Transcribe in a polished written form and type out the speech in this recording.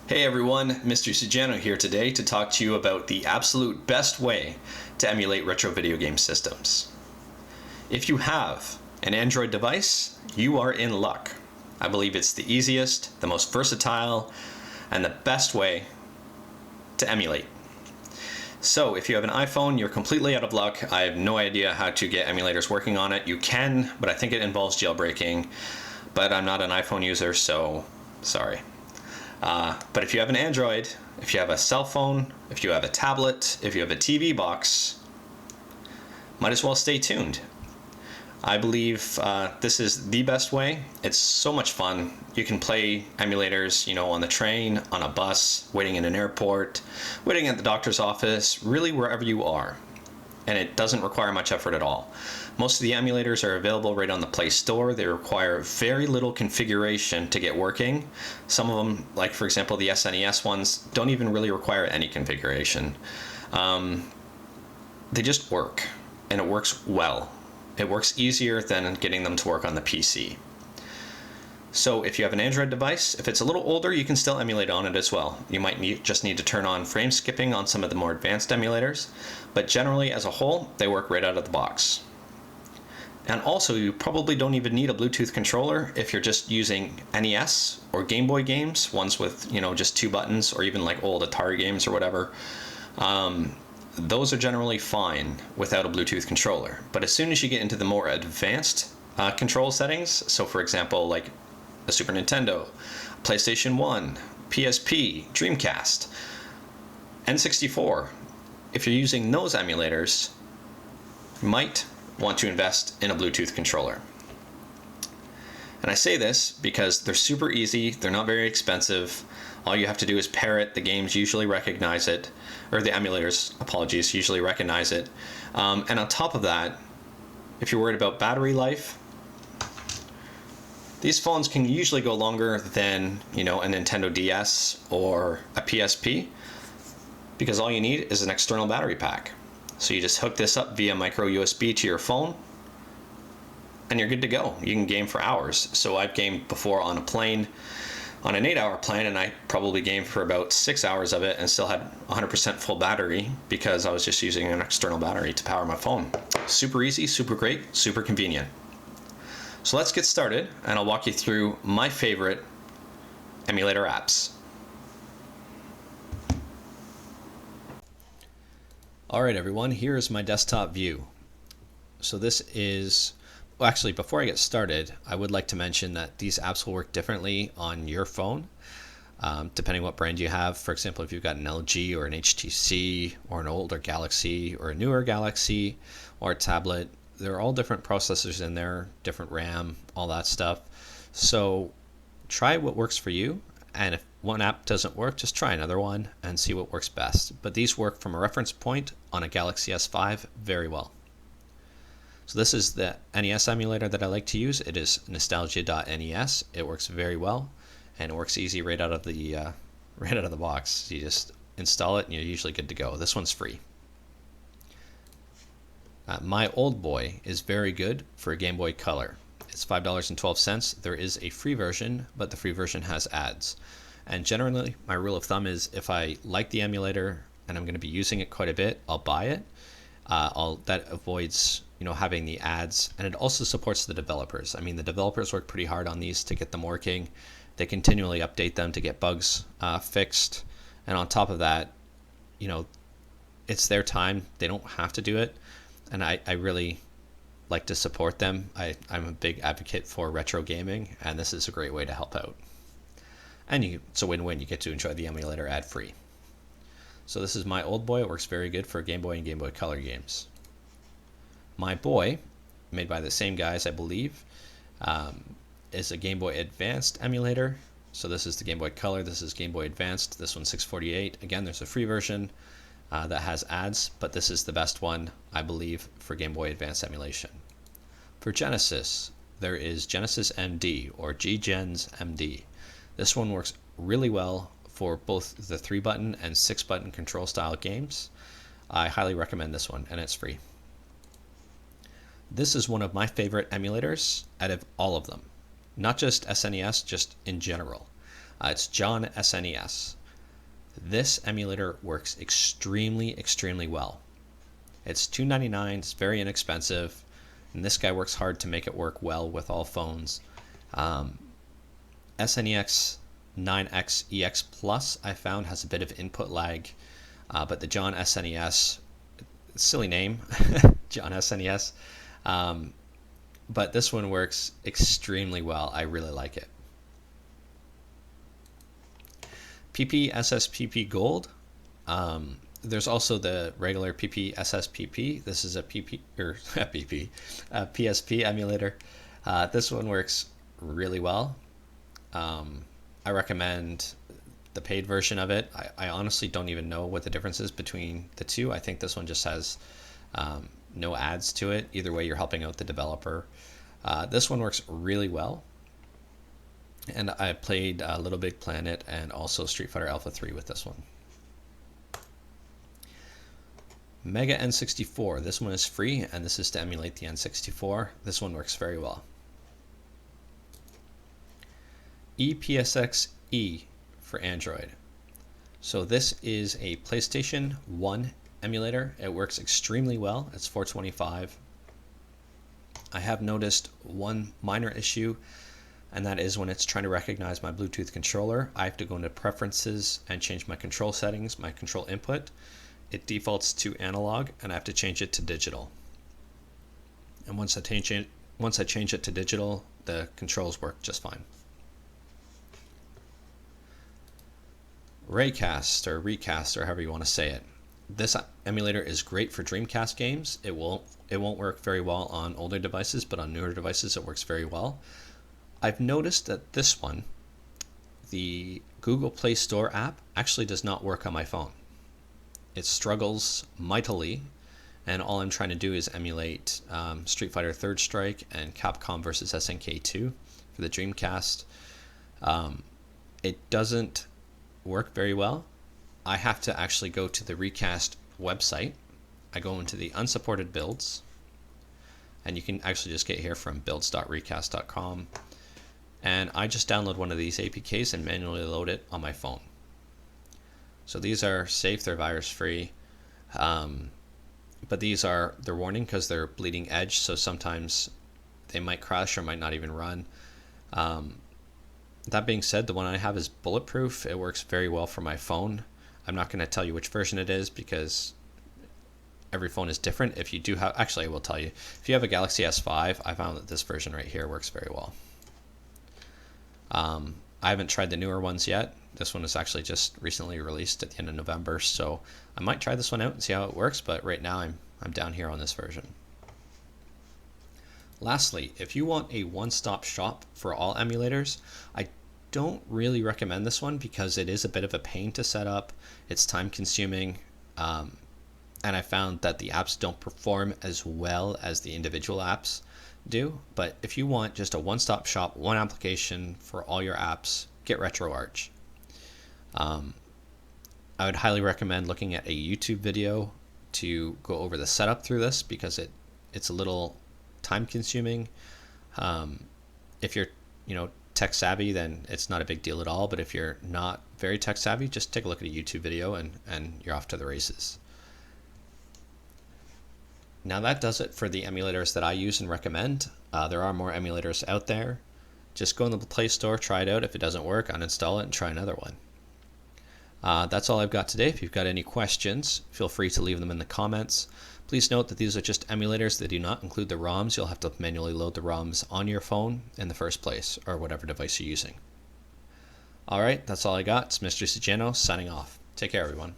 Hey everyone, Mr. Sujano here today to talk to you about the absolute best way to emulate retro video game systems. If you have an Android device, you are in luck. I believe it's the easiest, the most versatile, and the best way to emulate. So if you have an iPhone, you're completely out of luck. I have no idea how to get emulators working on it. You can, but I think it involves jailbreaking. But I'm not an iPhone user, so sorry. But if you have an Android, if you have a cell phone, if you have a tablet, if you have a TV box, might as well stay tuned. I believe this is the best way. It's so much fun. You can play emulators, on the train, on a bus, waiting in an airport, waiting at the doctor's office, really wherever you are. And it doesn't require much effort at all. Most of the emulators are available right on the Play Store. They require very little configuration to get working. Some of them, like for example the SNES ones, don't even really require any configuration. They just work, and it works well. It works easier than getting them to work on the PC. So if you have an Android device, if it's a little older, you can still emulate on it as well. You might just need to turn on frame skipping on some of the more advanced emulators, but generally as a whole, they work right out of the box. And also, you probably don't even need a Bluetooth controller if you're just using NES or Game Boy games, ones with, just 2 buttons, or even like old Atari games or whatever. Those are generally fine without a Bluetooth controller. But as soon as you get into the more advanced control settings, so for example, like a Super Nintendo, PlayStation 1, PSP, Dreamcast, N64, if you're using those emulators, you might want to invest in a Bluetooth controller. And I say this because they're super easy, they're not very expensive. All you have to do is pair it. The games usually recognize it, or the emulators, apologies, usually recognize it. And on top of that, if you're worried about battery life, these phones can usually go longer than, a Nintendo DS or a PSP, because all you need is an external battery pack. So you just hook this up via micro USB to your phone, and you're good to go. You can game for hours. So I've gamed before on a plane, on an 8-hour plane, and I probably gamed for about 6 hours of it and still had 100% full battery because I was just using an external battery to power my phone. Super easy, super great, super convenient. So let's get started, and I'll walk you through my favorite emulator apps. Alright everyone, here is my desktop view. So this is, well, actually before I get started, I would like to mention that these apps will work differently on your phone, depending what brand you have. For example, if you've got an LG or an HTC or an older Galaxy or a newer Galaxy or a tablet, there are all different processors in there, different RAM, all that stuff. So try what works for you, and if one app doesn't work, just try another one and see what works best. But these work from a reference point on a Galaxy S5 very well. So this is the NES emulator that I like to use. It is nostalgia.nes. It works very well, and it works easy right out of the box. You just install it and you're usually good to go. This one's free. My Old Boy is very good for a Game Boy Color. It's $5.12. There is a free version, but the free version has ads. And generally, my rule of thumb is if I like the emulator and I'm going to be using it quite a bit, I'll buy it. That avoids having the ads, and it also supports the developers. I mean, the developers work pretty hard on these to get them working. They continually update them to get bugs fixed, and on top of that, it's their time. They don't have to do it, and I really like to support them. I'm a big advocate for retro gaming, and this is a great way to help out. And it's a win-win. You get to enjoy the emulator ad-free. So this is My Old Boy. It works very good for Game Boy and Game Boy Color games. My Boy, made by the same guys, I believe, is a Game Boy Advanced emulator. So this is the Game Boy Color. This is Game Boy Advanced. This one's $648. Again, there's a free version that has ads, but this is the best one, I believe, for Game Boy Advance emulation. For Genesis, there is Genesis MD, or G-Gens MD. This one works really well for both the 3-button and 6-button control style games. I highly recommend this one, and it's free. This is one of my favorite emulators out of all of them. Not just SNES, just in general. It's John SNES. This emulator works extremely well. It's $2.99, it's very inexpensive, and this guy works hard to make it work well with all phones. SNES 9X EX Plus I found has a bit of input lag, but the John SNES, silly name, John SNES, but this one works extremely well. I really like it. Ppp Psp Gold. There's also the regular Ppp Psp. This is a PSP emulator. This one works really well. I recommend the paid version of it. I honestly don't even know what the difference is between the two. I think this one just has no ads to it. Either way, you're helping out the developer. This one works really well. And I played Little Big Planet and also Street Fighter Alpha 3 with this one. Mega N64. This one is free, and this is to emulate the N64. This one works very well. Ppsspp for Android. So this is a PlayStation 1 emulator. It works extremely well. It's $4.25. I have noticed one minor issue, and that is when it's trying to recognize my Bluetooth controller. I have to go into preferences and change my control settings, my control input. It defaults to analog, and I have to change it to digital. And once I change it to digital, the controls work just fine. Raycast or Recast or however you want to say it. This emulator is great for Dreamcast games. It won't work very well on older devices, but on newer devices it works very well. I've noticed that this one, the Google Play Store app, actually does not work on my phone. It struggles mightily, and all I'm trying to do is emulate Street Fighter Third Strike and Capcom vs. SNK 2 for the Dreamcast. It doesn't work very well. I have to actually go to the Recast website. I go into the unsupported builds, and you can actually just get here from builds.recast.com, and I just download one of these APKs and manually load it on my phone. So these are safe, they're virus free, but they're warning because they're bleeding edge, so sometimes they might crash or might not even run. That being said, the one I have is bulletproof. It works very well for my phone. I'm not going to tell you which version it is because every phone is different. If you do have, actually I will tell you, if you have a Galaxy S5, I found that this version right here works very well. I haven't tried the newer ones yet. This one was actually just recently released at the end of November, so I might try this one out and see how it works, but right now I'm down here on this version. Lastly, if you want a one-stop shop for all emulators, I don't really recommend this one because it is a bit of a pain to set up. It's time-consuming, and I found that the apps don't perform as well as the individual apps do. But if you want just a one-stop shop, one application for all your apps, get RetroArch. I would highly recommend looking at a YouTube video to go over the setup through this because it's a little time-consuming. If you're tech savvy, then it's not a big deal at all, but if you're not very tech savvy, just take a look at a YouTube video and you're off to the races. Now that does it for the emulators that I use and recommend. There are more emulators out there. Just go in the Play Store, try it out. If it doesn't work, uninstall it and try another one. That's all I've got today. If you've got any questions, feel free to leave them in the comments. Please note that these are just emulators that do not include the ROMs. You'll have to manually load the ROMs on your phone in the first place, or whatever device you're using. Alright, that's all I got. It's Mr. Cigeno signing off. Take care, everyone.